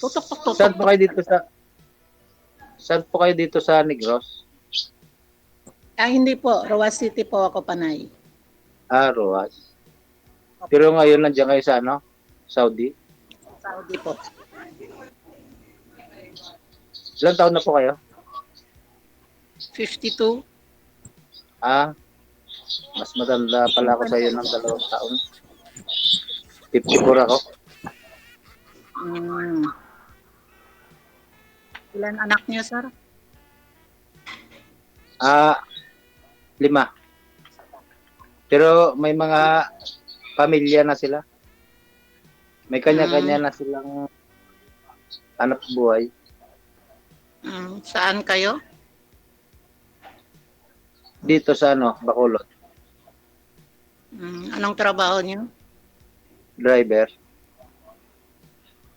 Tutok, tutok, Saan tutok, po tok. kayo dito sa Negros? Hindi po. Roa City po ako, Panay. Ah, Roas. Opo. Pero ngayon nandiyan kayo sa ano? Saudi. Saudi po. Ilang taon na po kayo? 52. Ah, mas matanda pala ako sa iyo ng 2 taon. 54 ako. Mm. Ilan anak niyo, sir? Ah, 5. Pero may mga pamilya na sila. May kanya-kanya Mm. na silang hanap buhay. Saan kayo? Dito sa ano, Bacolod. Anong trabaho niyo? Driver.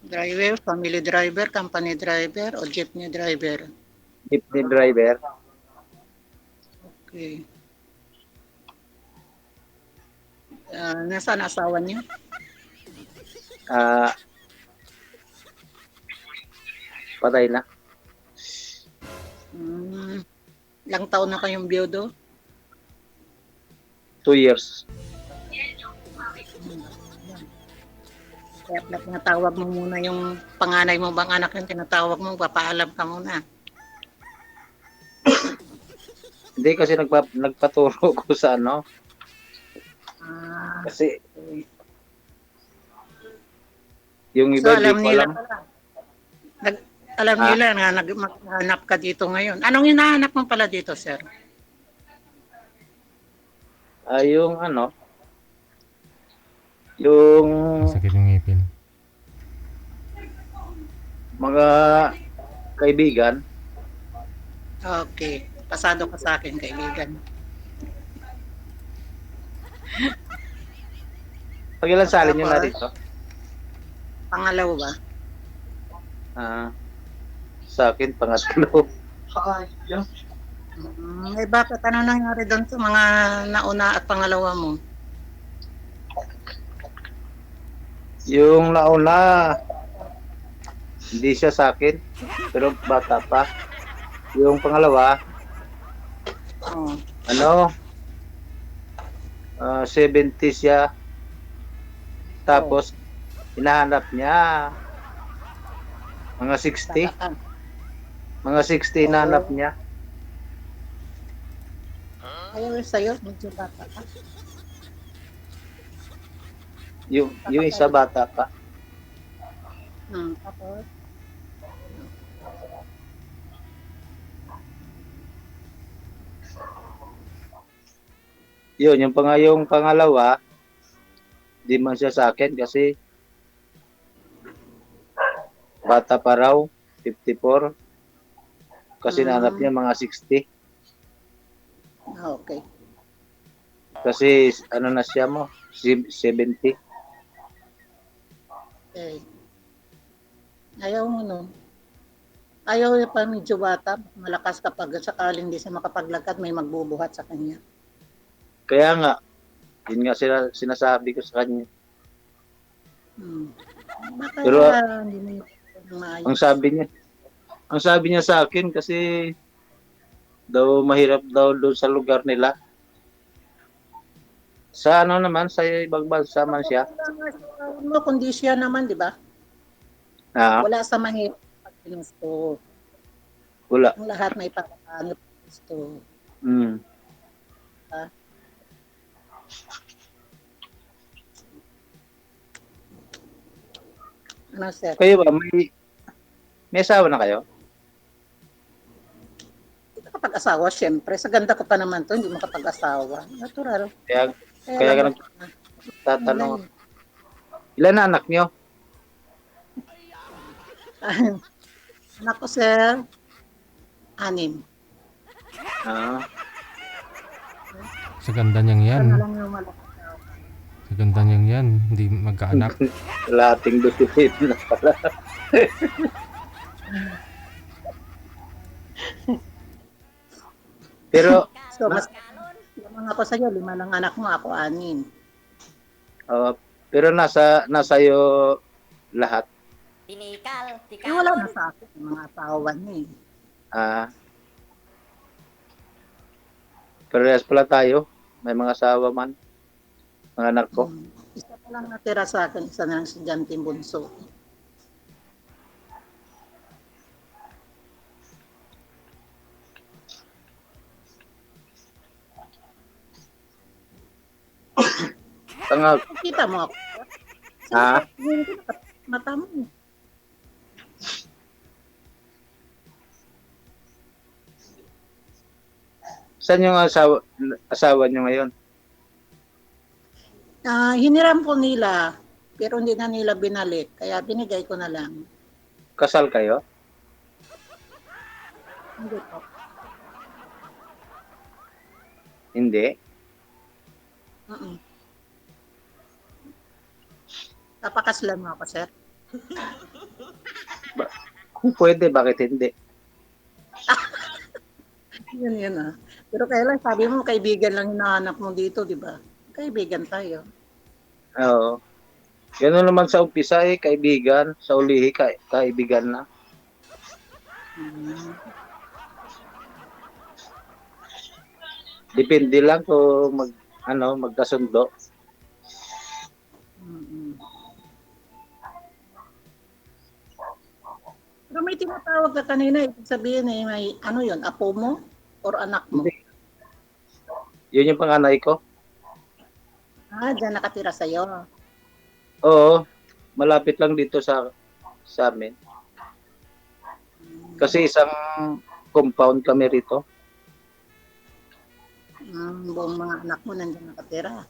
Driver, family driver, company driver, o jeepney driver? Jeepney driver. Okay. Nasaan asawa niyo? Ah, patay na. Ilang taon na kayong biyudo? 2 years. Kaya pala tinatawag mo muna yung panganay mo bang anak yung tinatawag mo, papaalam ka muna. Hindi kasi nagpaturo ko sa ano. Ah, Kasi okay. yung So iba hindi alam ko nila alam. pala. Nag, alam Ah, nila na maghanap ka dito ngayon. Anong hinahanap mo pala dito, sir? yung ano, yung Masakit yung ngipin. mga kaibigan. Okay. Pasado ka sa akin, kaibigan. Pag ilan salin nyo na Tapos, rito? pangalawa ba? Ah, sa akin, pangatlo. Bakit? Ano nangyari doon sa mga nauna at pangalawa mo? Yung nauna, hindi siya sa akin, pero bata pa. Yung pangalawa, Oh. ano, 70 siya. Tapos, hinahanap niya, mga 60. Bata ka. Mga 60 hinahanap niya. Ayaw sa'yo, medyo bata ka. Yung isa bata pa. Tapos, Yun, yung pangalawa, di man siya sa akin kasi bata pa raw, 54. Kasi hinahanap niya mga 60. okay. Kasi ano na siya mo, 70. Okay. Ayaw mo no. Ayaw niya pa medyo bata, malakas kapag sakaling hindi siya makapaglakad, may magbubuhat sa kanya. Kaya nga, yun nga sinasabi ko sa kanya. Baka Pero hindi mo yung maayos. ang sabi niya sa akin kasi daw mahirap daw doon sa lugar nila. Sa ano naman, sa ibang bansa man siya. No, kondisyon naman, di ba? Ah, Wala sa mahirap pag ginusto. wala. Ang lahat may pagkakano gusto. Mm. Ha? Ano, sir? Kayo ba, may asawa na kayo? Hindi ka kapag-asawa, syempre. Sa ganda ko pa naman to, hindi makapag-asawa. Natural. Kaya, Kaya kaya lang, ka nagtatanong. Nilay. Ilan na anak niyo? Anak ko, sir, 6. Ah, Sa ganda niyang yan. Isa na lang yung malaki. Sa ganda niyang yan. Hindi magkaanak. lating dosipit na pala. Pero, So, mas lamang ako sa'yo, 5 lang anak mo, ako 6. pero nasa iyo lahat. Tinikal, Wala na tikalon. sa akin, yung mga asawa niya eh. Ah, parehas pala tayo. May mga asawa man. Mga anak ko. Isa pa lang natira sa akin, isa na lang si Jantin Bunso. Tanga, Kita mo ako. ha? Tingin ko mata mo. Eh. Saan yung asawa nyo ngayon? Hiniram ko nila, pero hindi na nila binalik. Kaya binigay ko na lang. Kasal kayo? Hindi po. Hindi. Mm-mm. Napakaslan mo ako, sir. Kung pwede, bakit hindi? Yun ah. Pero kailan sabi mo, kaibigan lang hinahanap mo dito, di ba? Kaibigan tayo. Oo. Gano'n naman sa umpisa eh, kaibigan. Sa ulihi, kaibigan na. Hmm. Depende lang kung magkasundo. Mm-mm. Pero may tinatawag ka kanina, ibig sabihin eh, may ano yun, apo mo or anak mo? Hindi. Yun yung panganay ko. Diyan nakatira sa'yo. Oo. Malapit lang dito sa amin. Kasi isang compound kami rito. Buong mga anak mo nandiyan nakatira.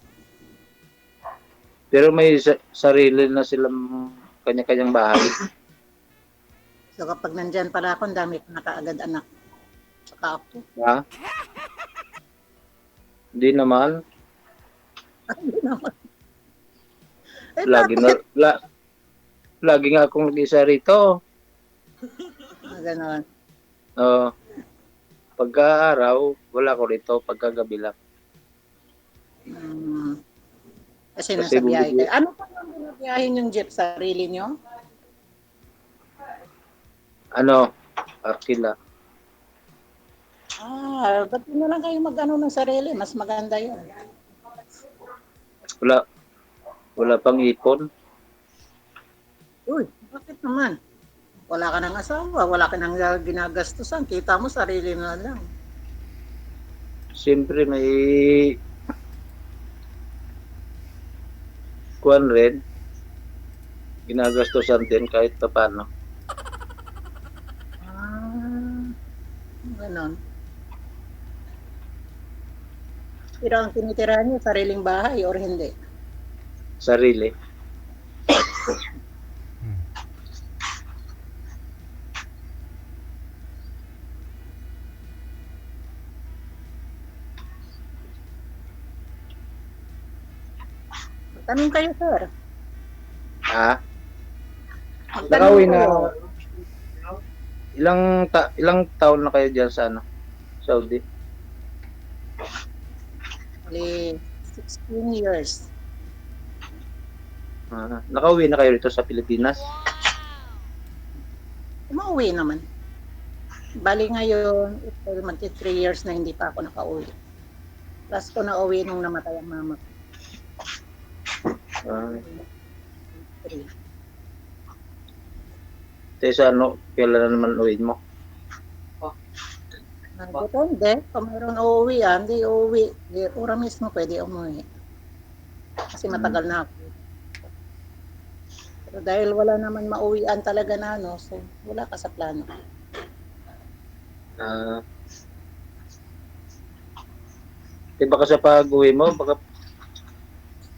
Pero may sarili na silang kanya-kanyang bahay. So kapag nandyan pala ako, ang dami ko na kaagad anak. Saka ako. Ha? Hindi naman. Hindi naman. Eh, Lagi na, bakit? lagi nga akong nag-isa rito. Ganon. Pagka-araw, wala ko rito. Pagkagabi lang. Hmm. Kasi Kasi nasa biyahe bumibili. kayo. Ano pa yung binabiyahin yung jeep? Sarili nyo? Arkila. Ba't na lang kayo mag-ano ng sarili? Mas maganda yun. Wala pang ipon. Uy, bakit naman? Wala ka ng asawa, wala ka ng ginagastusan. Kita mo, sarili na lang. Siyempre may kuwan rin. Ginagastosan din kahit pa paano. Ganon. Pero ang tinitirahan niyo, sariling bahay or hindi? Sarili. Tanong kayo, sir. Ha? Magtanong Nakauwi na. kayo. Ilang taon na kayo dyan sa Saudi? Bali, 16 years. Nakauwi na kayo rito sa Pilipinas? Umauwi naman. Bali ngayon, magti 3 years na hindi pa ako nakauwi. Last ko na uwi nung namatay ang mama ko. Three. Sa kailan na naman uwiin mo? Depende. Kung mayroon uuwi, hindi uuwi. Di, ura mismo pwede umuwi. Kasi matagal na ako. Pero dahil wala naman mauwian talaga na, so wala ka sa plano. Baka sa pag-uwi mo, baka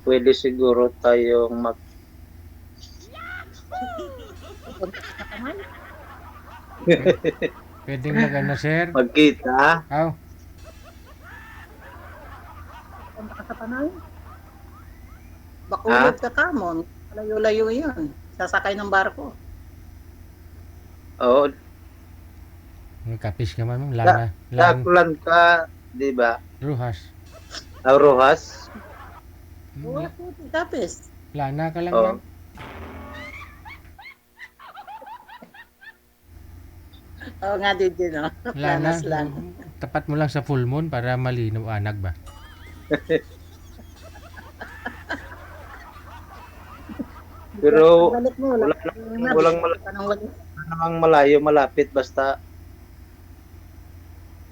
pwede siguro tayong Punta ka na naman. Pwedeng mag-ano, sir? magkita. Aw, Punta ka sa Panay. Bakulod ka kamon. Layo-layo yun. Sasakay ng barko. Oo. may kapis ka man, lana. Dakulan ka, di ba? Ruhas. Rojas. Oo, puti, tapos. Lana ka lang Oo. yan. Oo nga, DJ, no? Lana, Planas lang. tapat mo lang sa full moon para malinaw anag ba? Pero Pagbalik mo, wala wala ka namang, na, walang bigyan ka ng wala. wala namang malayo, malapit, basta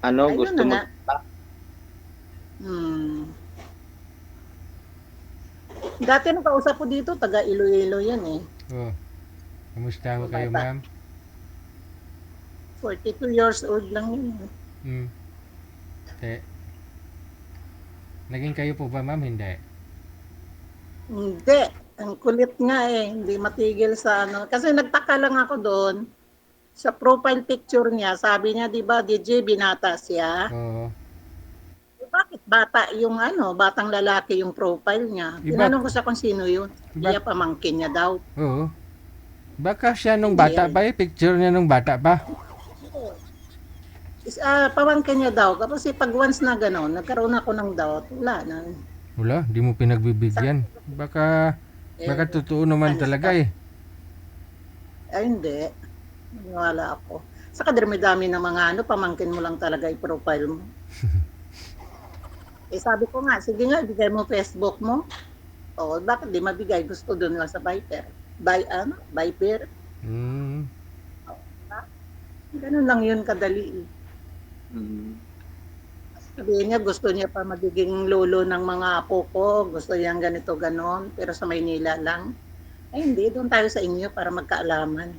Ayun gusto na nga. magpunta. Hmm. Dati nakausap ko dito, taga Iloilo yan eh. Oh, kamusta ho Yung kayo, bata. ma'am? 42 years old lang yun. Hmm. Te, naging kayo po ba, ma'am? Hindi. Hindi. Ang kulit nga eh. Hindi matigil sa ano. Kasi nagtaka lang ako doon. Sa profile picture niya, sabi niya, di ba, DJ, binata siya. Oo. Eh, bakit bata yung ano, batang lalaki yung profile niya? Iba, Tinanong ko siya kung sino yun. iba, Iya, pamangkin niya daw. oo. Baka siya nung Hindi bata yan. pa eh, picture niya nung bata pa. Pamangkin niya daw. Kasi pag once na gano'n, nagkaroon ako ng doubt, wala na. Wala, di mo pinagbibigyan. Baka Eh, totoo naman honest talaga ka. eh. Ay, hindi. Maniwala ako. Sa kadami-dami ng mga ano, pamangkin mo lang talaga i-profile mo. Eh sabi ko nga, sige nga, ibigay mo Facebook mo. O, bakit di mabigay? Gusto doon lang sa Viper. Viper. Hmm. Ganun lang yun kadali. Mm. Sabihin niya, gusto niya pa magiging lolo ng mga apo ko. Gusto niyang ganito, ganon. Pero sa Maynila lang. Ay, hindi. Doon tayo sa inyo para magkaalaman.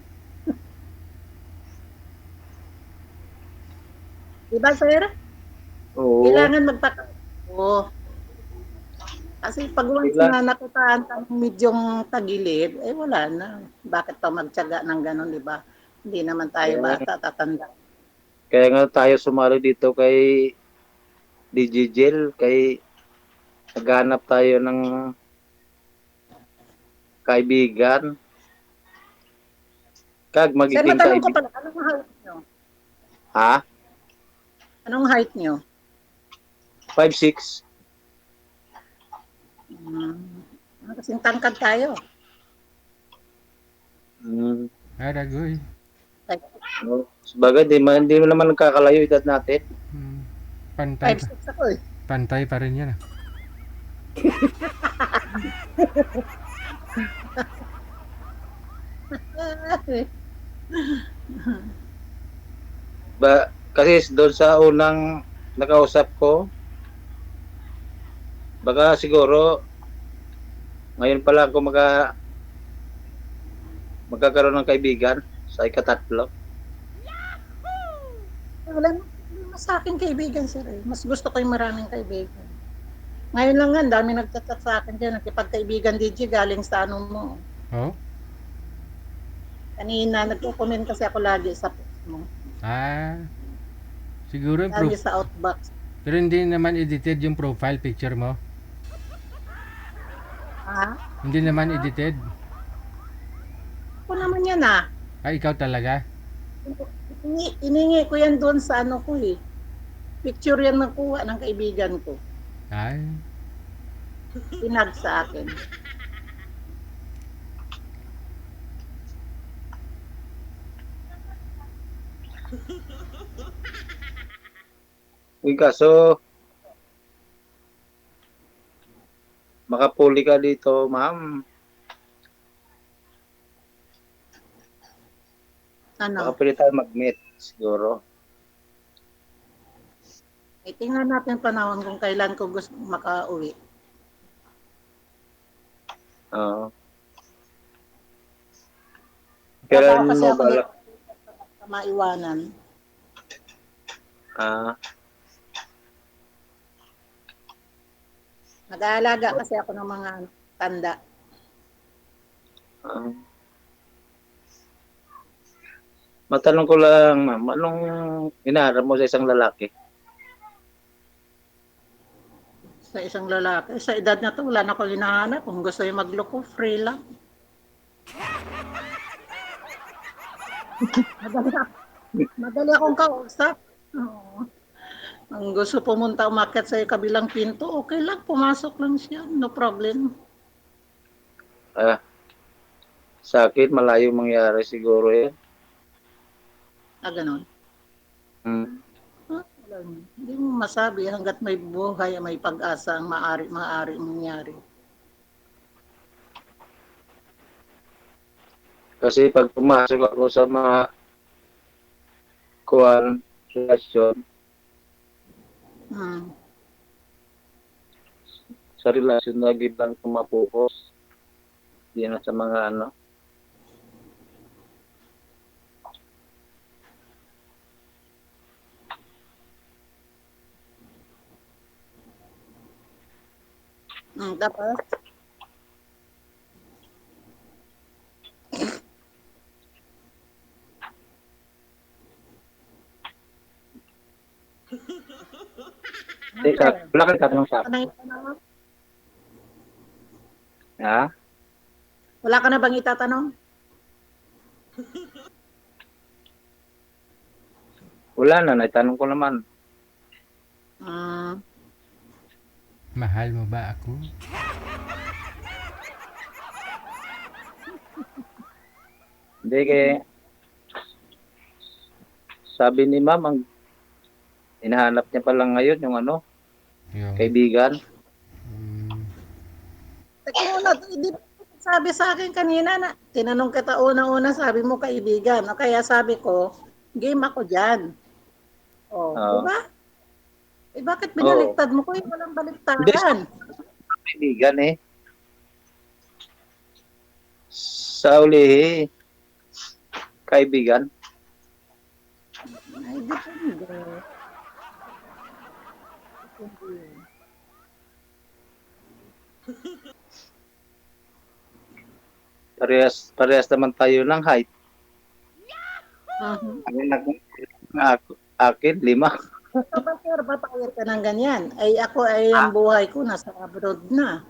Diba, sir? Oo. Kailangan magpaka... Oo. Kasi pag once Kailan- na nakitaan ka ng medyong tagilid, eh wala na. Bakit pa magtiyaga ng ganon, di ba? Hindi naman tayo Kaya, bata, tatanda. kaya nga tayo sumali dito kay Digigel, kay naghanap tayo ng kaibigan. Kag Sir, magiging matanong ko kaibigan. pala, anong height nyo? Ha? Anong height nyo? 5'6". Hmm. Kasing tangkad tayo. Mm. Aragoy. Like, No. Sabagay, di mo naman nagkakalayo edad natin. Hmm. Pantay 5'6 ako eh. pantay pa rin yan ah. Kasi doon sa unang nakausap ko, baka siguro ngayon pa lang ako magkakaroon ng kaibigan sa ikatatlo. Wala na problema sa akin kaibigan, sir. Eh. Mas gusto ko yung maraming kaibigan. Ngayon lang nga, ang dami nagchat sa akin dyan. Nakipagkaibigan DJ galing sa ano mo. Oh? Kanina, nagko-comment kasi ako lagi sa post mo. Ah. Siguro yung Lagi sa outbox. pero hindi naman edited yung profile picture mo. Ha? Hindi naman edited. Ako naman yan ah. Ah, ikaw talaga? Iningi ko yan doon sa ano ko eh. Picture yan nakuha ng kaibigan ko. Ay. Pinag sa akin. Yung kaso, makapuli ka dito, ma'am. Ano? Baka pwede tayo mag-meet, siguro. Tingnan natin panahon kung kailan ko gusto makauwi. Oo. Trabaho Kailan kasi mo ako balak? sa maiwanan. Nag-aalaga kasi ako ng mga tanda. ah. Matanong ko lang, ma'am, anong inaarap mo sa isang lalaki? Sa isang lalaki. Sa edad na to, wala na ako hinahanap. Kung gusto yung magloko, free lang. Madali akong kausap. Oo. Ang gusto pumunta umakyat sa kabilang pinto, okay lang, pumasok lang siya. No problem. Ah, sa akin, malayo mangyari siguro yan. Ganon. Hmm. Wala, hindi mo masabi hangga't may buhay, may pag-asa ang maaari mangyari. Kasi pag pumasok ako sa mga kuwan, relasyon, Hmm. sa relasyon lagi lang pumapokus. Hindi na sa mga ano. Tapos, Teka, wala kang tatanong sa ano akin. yung tanong? Ha? Wala ka na bang itatanong? Wala na, naitanong ko naman. Hmm. Mahal mo ba ako? Hindi kaya, sabi ni ma'am, ang hinahanap niya pa lang ngayon yung ano, Yung, kaibigan. Teka muna, hindi ba sabi sa akin kanina na tinanong kita una-una, sabi mo kaibigan. O kaya sabi ko, game ako dyan. O, di Oo. ba? Eh bakit Oo. binaliktad mo ko? Walang Hindi, baliktaran. kaibigan eh. Sa uli, kaibigan. Ay, depende. Depende. Parehas naman tayo ng height. Mhm. Akin, 5. Ikaw ba, sir, papayag ka ng ganyan? Ay, ako ay ang buhay ko, nasa abroad na.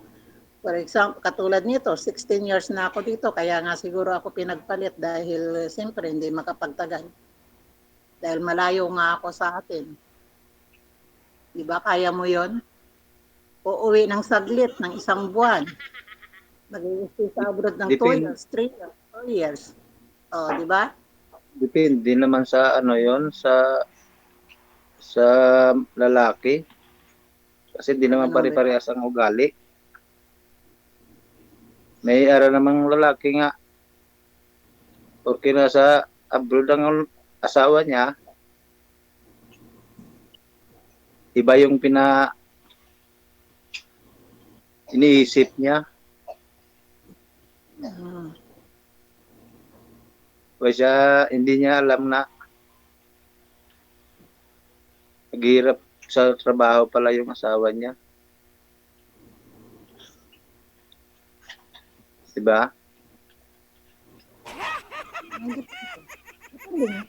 For example, katulad nito, 16 years na ako dito, kaya nga siguro ako pinagpalit dahil siyempre hindi makapagtagal. Dahil malayo nga ako sa atin. Di ba, kaya mo yon? Uuwi ng saglit ng isang buwan. Nag-i-stay sa abroad ng 2 Depende, years, 3 years, 4 years. O, di ba? depende naman sa ano yon sa lalaki. Kasi di naman Ganun ba? pare-parehas ang ugali. May ara namang lalaki nga, porque nasa abroad ang asawa niya, iba yung iniisip niya. Hmm. Kasi hindi niya alam na naghihirap sa trabaho pala yung asawa niya. Diba? Hindi. Depende nga.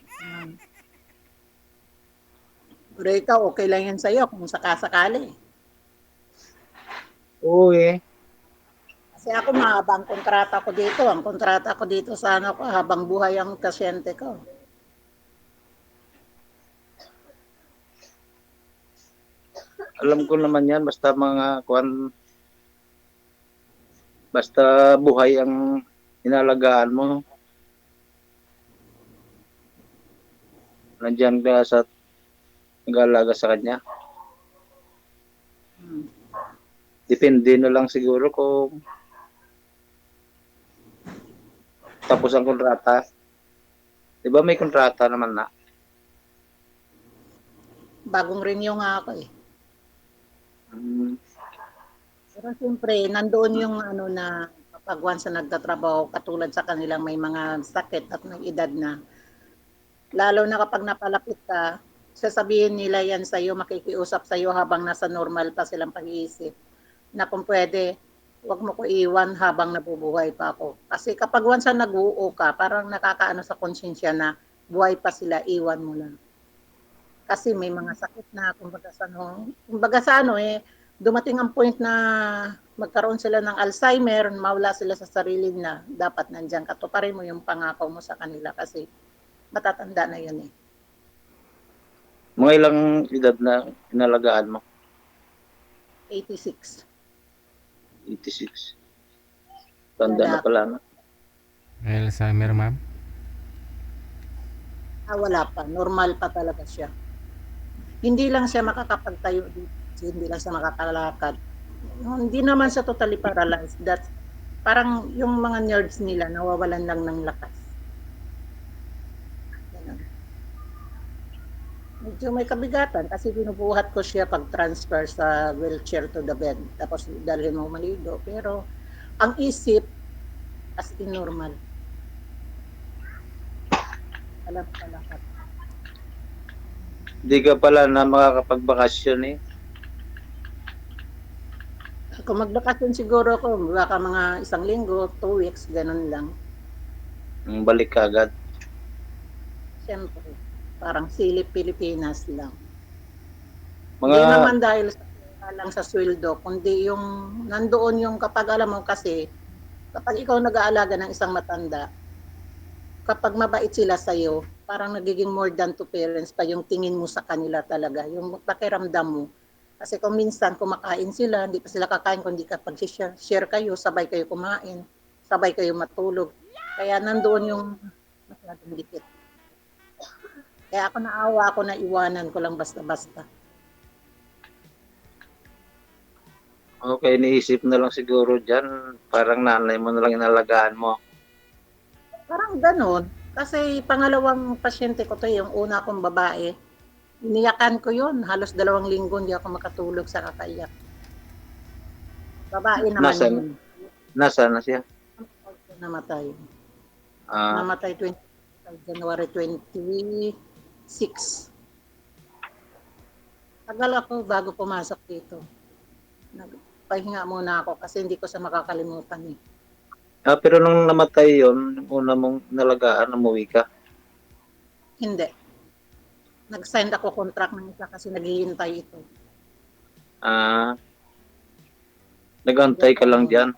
Pero ikaw, okay lang yan sa'yo kung sakasakali. Oo eh. Kasi ako, mahaba ang kontrata ko dito. Ang kontrata ko dito sa ano ko, habang buhay ang kasyente ko. Alam ko naman yan, basta buhay ang inalagaan mo. Nandiyan ka sa nag-aalaga sa kanya. Hmm. Depende na lang siguro kung tapos ang kontrata. Di ba may kontrata naman na? Bagong renew nga ako eh. Hmm. Pero siyempre, nandoon yung ano na kapag once na nagtatrabaho, katulad sa kanilang may mga sakit at may edad na, lalo na kapag napalapit ka, sasabihin nila yan sa'yo, makikiusap sa'yo habang nasa normal pa silang pag-iisip, na kung pwede, huwag mo ko iwan habang nabubuhay pa ako. Kasi kapag once na nag-uo ka, parang nakakaano sa konsensya na buhay pa sila, iwan mo lang. Kasi may mga sakit na, kumbaga sa ano eh, dumating ang point na magkaroon sila ng Alzheimer, mawala sila sa sarili na dapat nandiyan ka. Tuparin mo yung pangako mo sa kanila kasi matatanda na yun eh. Mga ilang edad na inalagaan mo? 86. 86. Tanda na Lalaki. pala. No? Alzheimer, ma'am? Wala pa. Normal pa talaga siya. Hindi lang siya makakapagtayo dito. Hindi lang siya makakalakad. Hindi naman siya totally paralyzed. That's parang yung mga nerves nila nawawalan lang ng lakas. Ganun. Medyo may kabigatan kasi binubuhat ko siya pag-transfer sa wheelchair to the bed. Tapos dalhin mo maligo. Pero ang isip, as in normal. Alam ka lahat. Hindi ka pala na makakapagbakasyon eh. Kung magbakasyon siguro ako, baka mga 1 linggo, 2 weeks, ganun lang. Balik ka agad. Siyempre, parang silip Pilipinas lang. Mga Hindi naman dahil sa lang sa sweldo, kundi yung nandoon yung kapag alam mo kasi, kapag ikaw nag-aalaga ng isang matanda, kapag mabait sila sa'yo, parang nagiging more than two parents pa yung tingin mo sa kanila talaga, yung pakiramdam mo. Kasi kung minsan kumakain sila, hindi pa sila kakain, kundi kapag share kayo, sabay kayo kumain, sabay kayo matulog. Kaya nandoon yung masyadong dikit. Kaya ako naawa ako na iwanan ko lang basta-basta. okay, iniisip na lang siguro dyan. Parang nanay mo na lang inalagaan mo. Parang ganun. Kasi pangalawang pasyente ko to, yung una kong babae, iniyakan ko yun. Halos 2 linggo hindi ako makatulog sa kakaiyak. Babae naman Nasaan? yun. Nasaan na siya? Namatay. Ah, Namatay January 26. Tagal ako bago pumasok dito. Nagpahinga muna ako kasi hindi ko siya makakalimutan eh. pero nung namatay yon, yung una mong nalagaan, umuwi ka. Hindi. Nag-sign ako contract ng isa kasi naghihintay ito. Ah, nag-antay ka lang dyan.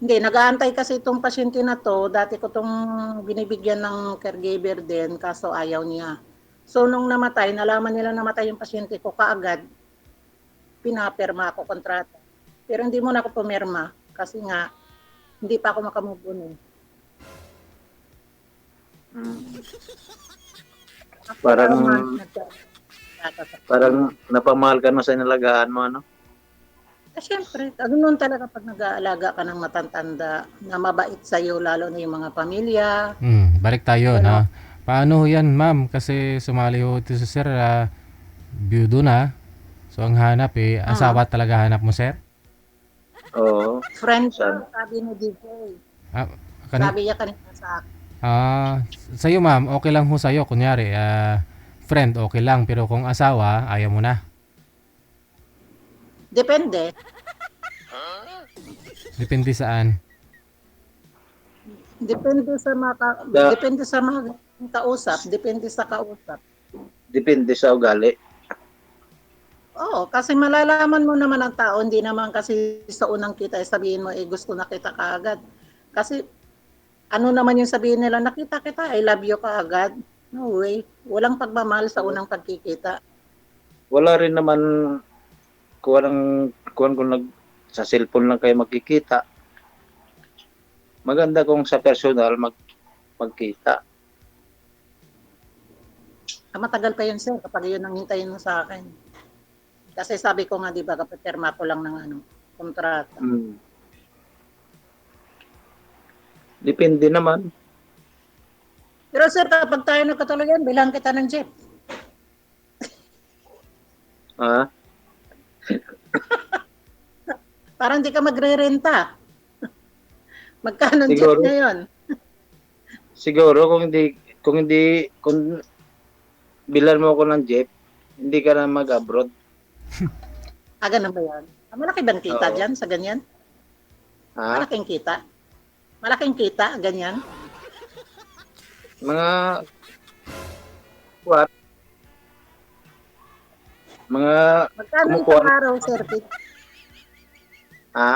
Hindi, nag-aantay kasi itong pasyente na to. Dati ko itong binibigyan ng caregiver din, kaso ayaw niya. So, nung namatay, nalaman nila namatay yung pasyente ko, kaagad, pinaperma ako kontrata. Pero hindi mo na ako pumirma kasi nga, hindi pa ako makamove on eh. After Parang, a month, nagkakata sa parang napamahal ka na sa inalagaan mo, ano? Siyempre, ganoon talaga pag nag-aalaga ka ng matatanda na mabait sa'yo, lalo na yung mga pamilya. Balik tayo Ano, na. Paano yan, ma'am? Kasi sumali ho ito si sir, byudo na. So ang hanap asawa talaga hanap mo, sir? Oo. friend ko, Saan? sabi ni DJ. Ah, kani Sabi niya kanina sa akin. sa'yo, ma'am, okay lang ho sa'yo. Kunyari, friend, okay lang. Pero kung asawa, ayaw mo na. Depende. Depende saan. Depende sa Da, depende sa mga kausap, depende sa kausap. depende sa ugali. Oo, kasi malalaman mo naman ang tao, hindi naman kasi sa unang kita sabihin mo gusto na kita kaagad. Kasi ano naman yung sabihin nila, nakita kita, I love you kaagad. No way. Walang pagmamahal sa unang pagkikita. Wala rin naman kuwan kung sa cellphone lang kayo magkikita. Maganda kung sa personal magkita. Matagal pa yun sir kapag yun ang hintayin mo sa akin. Kasi sabi ko nga, di ba, kapipirma ko lang ng kontrata. Mm. Depende naman. Pero sir, kapag tayo nagkatuluyan, bilang kita ng jeep. Ah, Parang di ka magre-renta. Magkano ang jeep siguro ngayon? siguro kung bilan mo ako ng jeep, hindi ka na mag-abroad. Ganun ba yan? Malaki bang kita Oo. dyan sa ganyan? Ha? Malaking kita? Malaking kita, ganyan? Mga what? Mga Magkano kumukuha isang araw, sir? ha?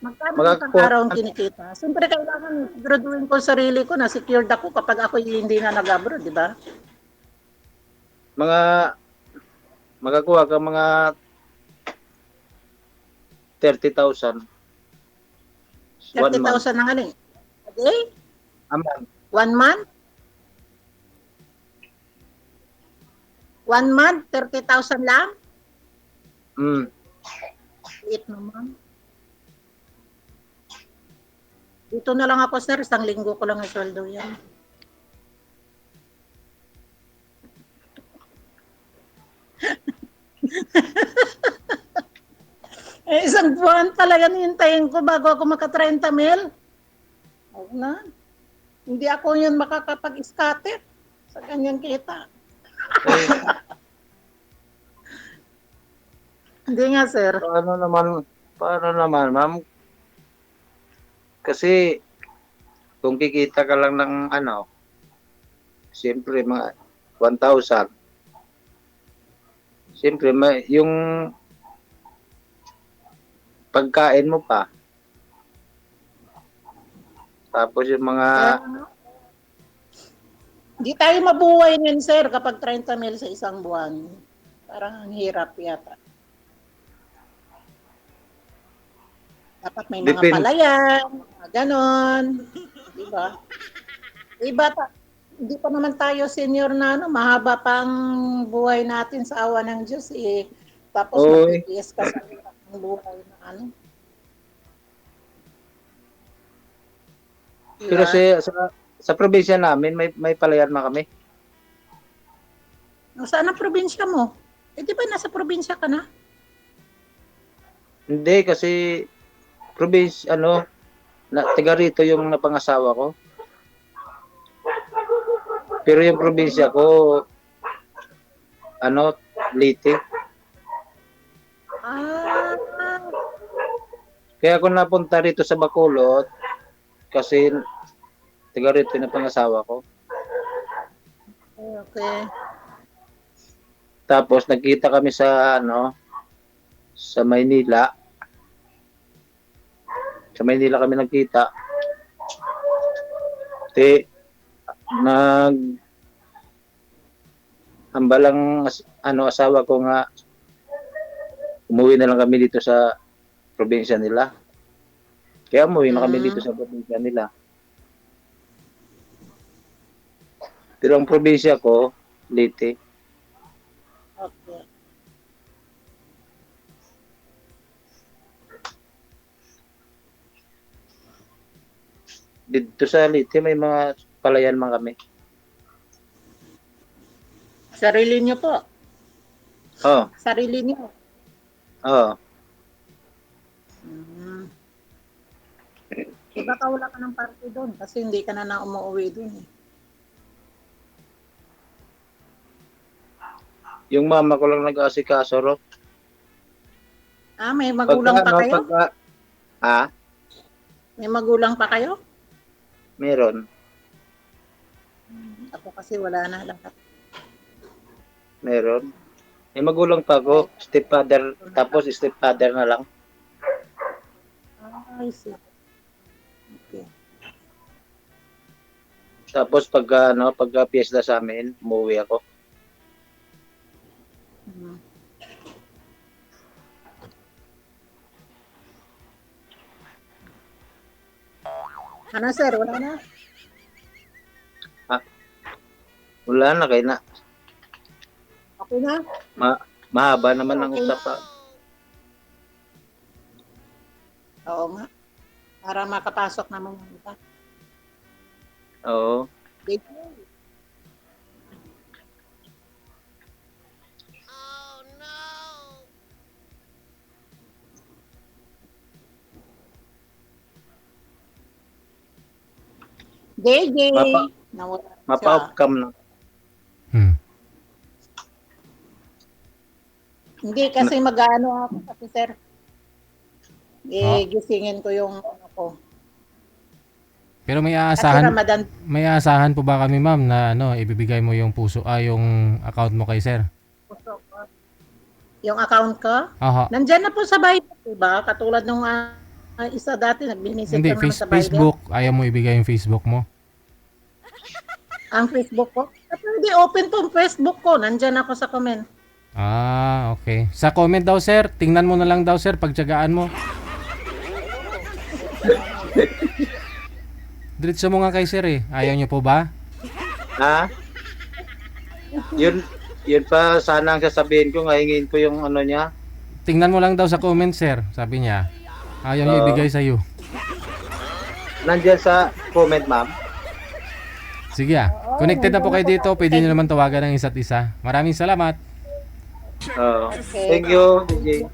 Magkano isang Magkakuha araw ang kinikita? Siyempre, kailangan graduin ko sarili ko na secured ako kapag ako hindi na nag-abroad, di ba? mga magkakuha ka mga 30,000 1 month. 30,000 ang ano eh. A day? Aman. 1 month? 1 month, 30,000 lang? Mm. Liit naman. Dito na lang ako, sir. Isang linggo ko lang ang sweldo yan. Isang buwan talaga hintayin ko bago ako maka-30 mil. Huwag na. Hindi ako yun makakapag-scatter sa kanyang kita. Eh, Hindi nga, sir. paano naman, ma'am? Kasi, kung kikita ka lang ng siyempre, mga 1,000. Siyempre, yung pagkain mo pa. Tapos yung mga, Hindi tayo mabuhay niyan, sir, kapag 30 mil sa isang buwan. Parang ang hirap yata. Dapat may mga Depende. palayan, mga ganon. Diba? Hindi pa naman tayo senior na mahaba pang buhay natin sa awa ng Diyos eh. Tapos Oy. magtitiis ka sa hirap ng buhay na ano. pero Diba? sa probinsya namin, may palayan man kami. Saan ang probinsya mo? Eh di ba nasa probinsya ka na? Hindi, kasi taga rito yung napangasawa ko. Pero yung probinsya ko, Leyte. Ah, Kaya ako napunta rito sa Bacolod, kasi taga rito yung napangasawa ko. okay. Tapos nagkita kami sa Maynila. Sa Maynila kami nagkita. Hambalang asawa ko nga umuwi na lang kami dito sa probinsya nila. Kaya umuwi na kami dito sa probinsya nila. Pero ang probinsya ko, Leyte. Okay. Dito sa Leyte may mga palayan man kami. Sarili niyo po. Oh, Sarili niyo. oh. Baka wala ka ng party doon kasi hindi ka na umuwi doon eh. Yung mama ko lang nag-aasikaso ro. May magulang pa kayo? Ha? May magulang pa kayo? Meron. Ako kasi wala na lahat. Meron. May magulang pa ako. Stepfather. Tapos stepfather na lang. I see. Okay. Tapos pagka piyesta sa amin, umuwi ako. Ano sir, wala na? Wala na, kaya na. Okay na? Mahaba naman ang Okay. usapan. Oo nga. Para makapasok naman yung iba. Oo. Thank you. JJ. Nawala siya. Mapa-outcome na. Hindi kasi mag-ano ako kasi sir. Gisingin ko yung ano ko. Pero Kasi Ramadan. may aasahan po ba kami ma'am na ibibigay mo yung yung account mo kay sir? Yung account ko. Aha. Nandyan na po sa Biden, diba? Katulad nung isa dati, nagbinisit Hindi, ko naman sa Biden. Facebook. Ayaw mo ibigay yung Facebook mo? Ang Facebook ko. Pero hindi open po ang Facebook ko. Nandyan ako sa comment. Ah, okay. Sa comment daw sir, tingnan mo na lang daw sir, pagtiyagaan mo. Diretso mo nga kay sir eh. Ayaw niyo po ba? Ha? Yun pa sana ang sasabihin ko, hingin ko yung ano niya. Tingnan mo lang daw sa comment sir, sabi niya. Ayaw niya Oo. ibigay sa'yo. Nandyan sa comment, ma'am. Sige connected na po kayo dito. Pwede niyo naman tawagan ng isa't isa. Maraming salamat. Okay. Thank you, DJ.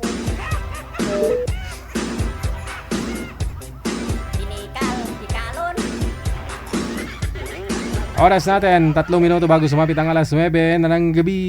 Oras natin, 3 minuto bago sumapit ang alas 9 na ng gabi.